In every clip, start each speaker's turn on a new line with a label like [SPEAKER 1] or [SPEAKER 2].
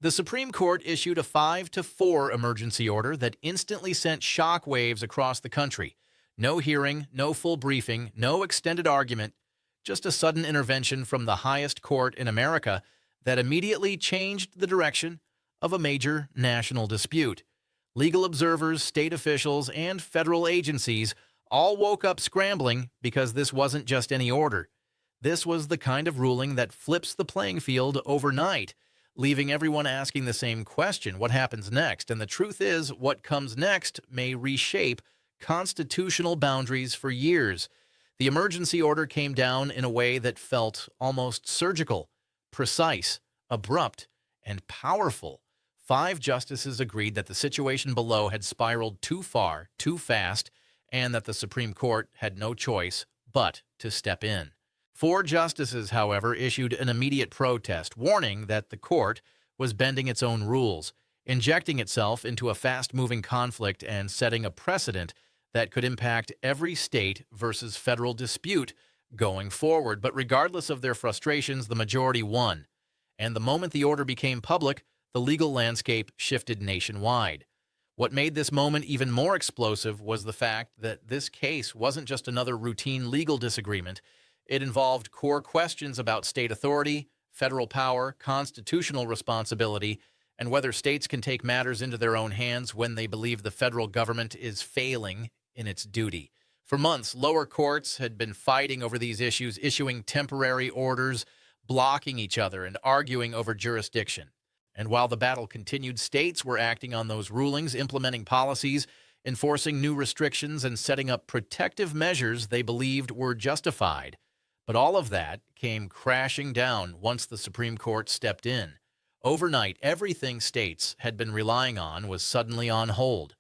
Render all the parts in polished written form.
[SPEAKER 1] The Supreme Court issued a 5-4 emergency order that instantly sent shock waves across the country. No hearing, no full briefing, no extended argument, just a sudden intervention from the highest court in America that immediately changed the direction of a major national dispute. Legal observers, state officials, and federal agencies all woke up scrambling because this wasn't just any order. This was the kind of ruling that flips the playing field overnight, leaving everyone asking the same question: what happens next? And the truth is, what comes next may reshape constitutional boundaries for years. The emergency order came down in a way that felt almost surgical, precise, abrupt, and powerful. 5 justices agreed that the situation below had spiraled too far, too fast, and that the Supreme Court had no choice but to step in. 4 justices, however, issued an immediate protest, warning that the court was bending its own rules, injecting itself into a fast-moving conflict and setting a precedent that could impact every state versus federal dispute going forward. But regardless of their frustrations, the majority won. And the moment the order became public, the legal landscape shifted nationwide. What made this moment even more explosive was the fact that this case wasn't just another routine legal disagreement. It involved core questions about state authority, federal power, constitutional responsibility, and whether states can take matters into their own hands when they believe the federal government is failing in its duty. For months, lower courts had been fighting over these issues, issuing temporary orders, blocking each other, and arguing over jurisdiction. And while the battle continued, states were acting on those rulings, implementing policies, enforcing new restrictions, and setting up protective measures they believed were justified. But all of that came crashing down once the Supreme Court stepped in. Overnight, everything states had been relying on was suddenly on hold.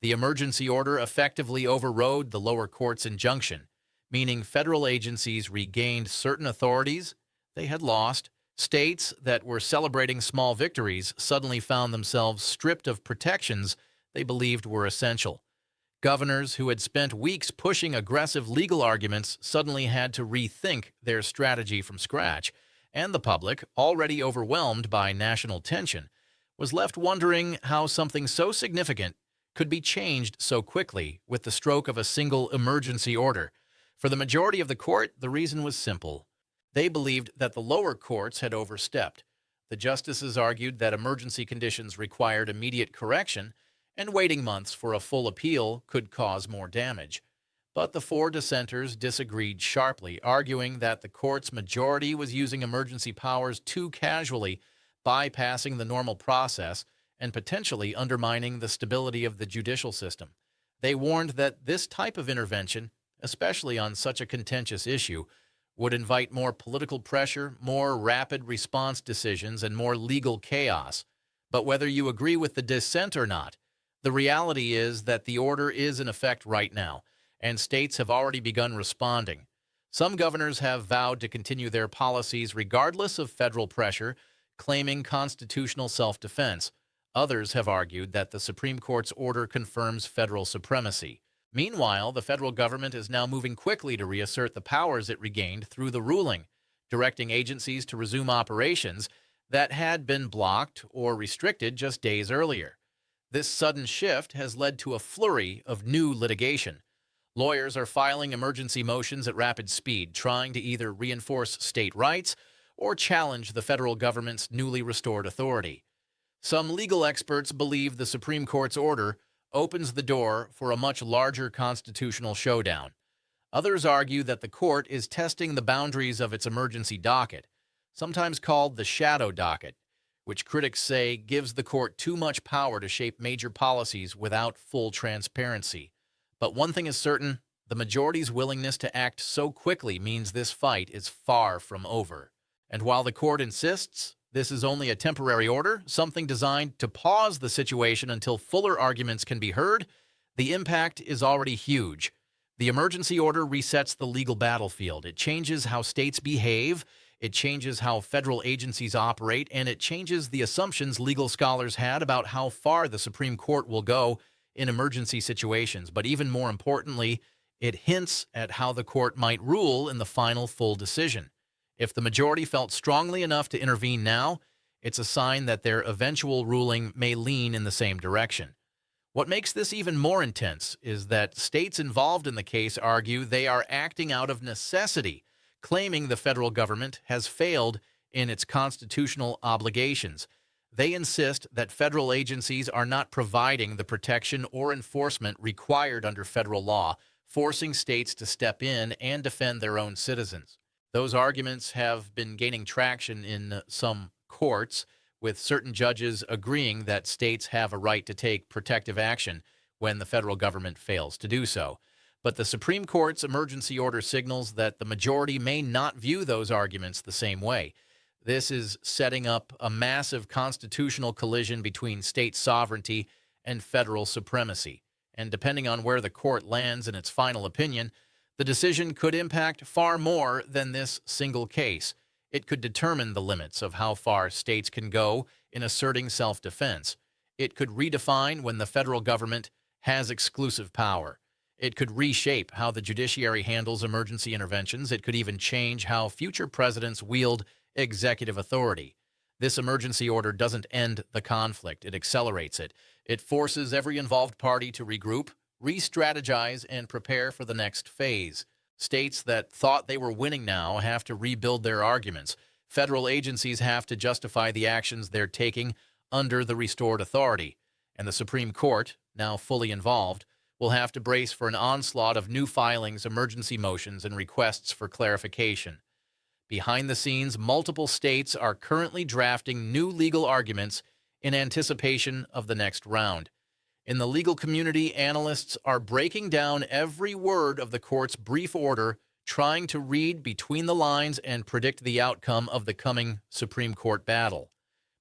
[SPEAKER 1] The emergency order effectively overrode the lower court's injunction, meaning federal agencies regained certain authorities they had lost. States that were celebrating small victories suddenly found themselves stripped of protections they believed were essential. Governors who had spent weeks pushing aggressive legal arguments suddenly had to rethink their strategy from scratch, and the public, already overwhelmed by national tension, was left wondering how something so significant could be changed so quickly with the stroke of a single emergency order. For the majority of the court, the reason was simple. They believed that the lower courts had overstepped. The justices argued that emergency conditions required immediate correction, and waiting months for a full appeal could cause more damage. But the 4 dissenters disagreed sharply, arguing that the court's majority was using emergency powers too casually, bypassing the normal process and potentially undermining the stability of the judicial system. They warned that this type of intervention, especially on such a contentious issue, would invite more political pressure, more rapid response decisions, and more legal chaos. But whether you agree with the dissent or not, the reality is that the order is in effect right now, and states have already begun responding. Some governors have vowed to continue their policies regardless of federal pressure, claiming constitutional self-defense. Others have argued that the Supreme Court's order confirms federal supremacy. Meanwhile, the federal government is now moving quickly to reassert the powers it regained through the ruling, directing agencies to resume operations that had been blocked or restricted just days earlier. This sudden shift has led to a flurry of new litigation. Lawyers are filing emergency motions at rapid speed, trying to either reinforce state rights or challenge the federal government's newly restored authority. Some legal experts believe the Supreme Court's order opens the door for a much larger constitutional showdown. Others argue that the court is testing the boundaries of its emergency docket, sometimes called the shadow docket, which critics say gives the court too much power to shape major policies without full transparency. But one thing is certain, the majority's willingness to act so quickly means this fight is far from over. And while the court insists this is only a temporary order, something designed to pause the situation until fuller arguments can be heard, the impact is already huge. The emergency order resets the legal battlefield. It changes how states behave, it changes how federal agencies operate, and it changes the assumptions legal scholars had about how far the Supreme Court will go in emergency situations. But even more importantly, it hints at how the court might rule in the final full decision. If the majority felt strongly enough to intervene now, It's a sign that their eventual ruling may lean in the same direction. What makes this even more intense is that states involved in the case argue they are acting out of necessity, claiming the federal government has failed in its constitutional obligations. They insist that federal agencies are not providing the protection or enforcement required under federal law, forcing states to step in and defend their own citizens. Those arguments have been gaining traction in some courts, with certain judges agreeing that states have a right to take protective action when the federal government fails to do so. But the Supreme Court's emergency order signals that the majority may not view those arguments the same way. This is setting up a massive constitutional collision between state sovereignty and federal supremacy. And depending on where the court lands in its final opinion, the decision could impact far more than this single case. It could determine the limits of how far states can go in asserting self-defense. It could redefine when the federal government has exclusive power. It could reshape how the judiciary handles emergency interventions. It could even change how future presidents wield executive authority. This emergency order doesn't end the conflict. It accelerates it. It forces every involved party to regroup, re-strategize, and prepare for the next phase. States that thought they were winning now have to rebuild their arguments. Federal agencies have to justify the actions they're taking under the restored authority. And the Supreme Court, now fully involved, will have to brace for an onslaught of new filings, emergency motions, and requests for clarification. Behind the scenes, multiple states are currently drafting new legal arguments in anticipation of the next round. In the legal community, analysts are breaking down every word of the court's brief order, trying to read between the lines and predict the outcome of the coming Supreme Court battle.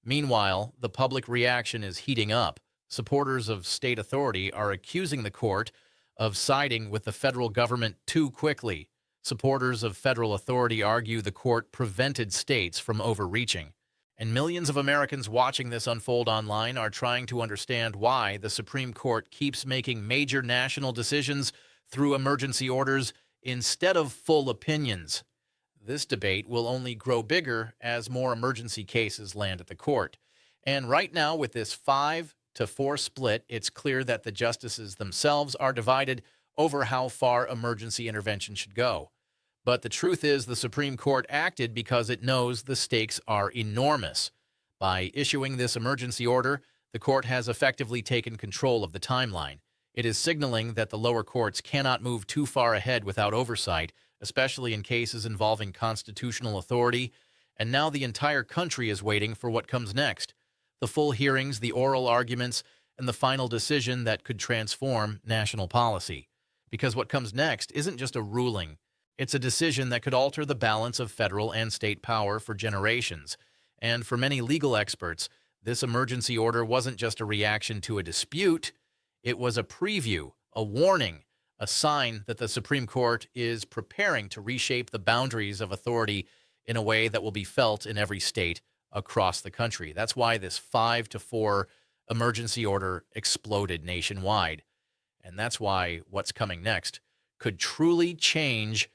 [SPEAKER 1] Meanwhile, the public reaction is heating up. Supporters of state authority are accusing the court of siding with the federal government too quickly. Supporters of federal authority argue the court prevented states from overreaching. And millions of Americans watching this unfold online are trying to understand why the Supreme Court keeps making major national decisions through emergency orders instead of full opinions. This debate will only grow bigger as more emergency cases land at the court. And right now, with this 5-4 split, it's clear that the justices themselves are divided over how far emergency intervention should go. But the truth is the Supreme Court acted because it knows the stakes are enormous. By issuing this emergency order, the court has effectively taken control of the timeline. It is signaling that the lower courts cannot move too far ahead without oversight, especially in cases involving constitutional authority. And now the entire country is waiting for what comes next. The full hearings, the oral arguments, and the final decision that could transform national policy. Because what comes next isn't just a ruling. It's a decision that could alter the balance of federal and state power for generations. And for many legal experts, this emergency order wasn't just a reaction to a dispute. It was a preview, a warning, a sign that the Supreme Court is preparing to reshape the boundaries of authority in a way that will be felt in every state across the country. That's why this 5-4 emergency order exploded nationwide. And that's why what's coming next could truly change